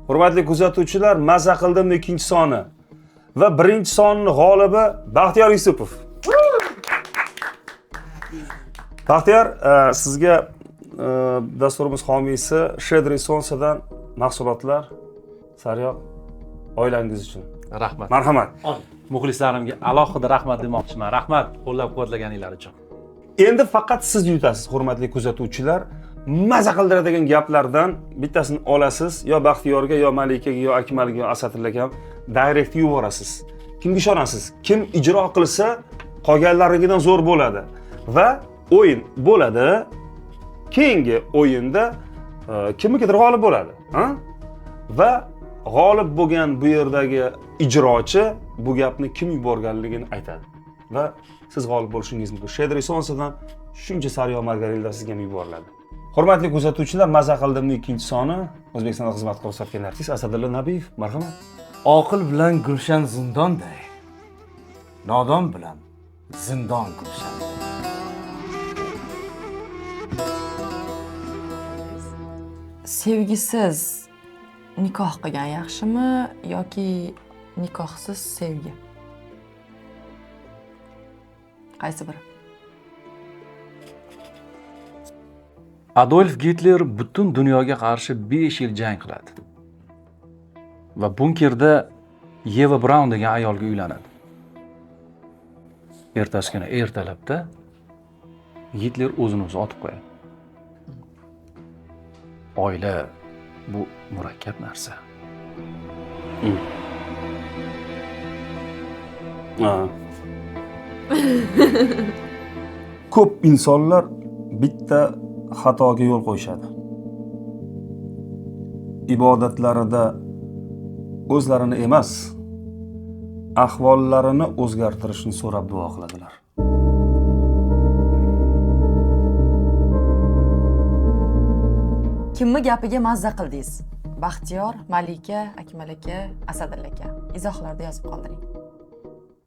Hurmatli kuzatuvchilar, maza qildim ikkinchi soni va birinchi sonning g'olibi Baxtiyor Yusupov. Baxtiyor, sizga dasturimiz homiysi Shed Resource'dan mahsulotlar sariyog' oilangiz uchun. Rahmat. Marhamat. Muxlislarimga alohida rahmat demoqchiman. Rahmat qo'llab-quvvatlaganinglar uchun. Endi faqat siz yutasiz, hurmatli kuzatuvchilar. Maza qildiradigan gaplardan bittasini olasiz, yo Baxtiyorga, yo Malikaga, yo Akmalga, yo Asatillaga direkt yuborasiz. Kimga ishonasiz? Kim ijro qilsa, qolganlaridan zo'r bo'ladi va o'yin bo'ladi. Keyingi o'yinda kimnikidir g'olib bo'ladi, ha? Va g'olib bo'lgan bu yerdagi ijrochi bu gapni kim yuborganligini aytadi va siz g'olib bo'lishingiz mumkin. Shed Resource'dan shuncha sariyog' margarinlar sizga yuboriladi. Hurmatli kuzatuvchilar, maza qildimning ikkinchi soni O'zbekistonda xizmat ko'rsatgan artist Asadilla Nabiyev. Marhamat. Oqil bilan Gulshan zindonday, nodon bilan zindon Gulshan. Sevgisiz nikoh qilgan yaxshimi yoki nikohsiz sevgi? Qaysi biri? Adolf Gitler butun dunyoga qarshi 5 yil jang qiladi. Va bunkerda Eva Braun degan ayolga uylanadi. Ertasi kuni ertalabda Gitler o'zini o'zi otib qo'yadi. Oila bu murakkab narsa. Ko'p insonlar bitta xatoga yo'l qo'yishadi. Ibodatlarida o'zlarini emas, ahvollarini o'zgartirishni so'rab duo qiladilar. Kimni gapiga mazza qildingiz? Baxtiyor, Malika, Akmal aka, Asadilla aka. Izohlarda yozib qoldiring.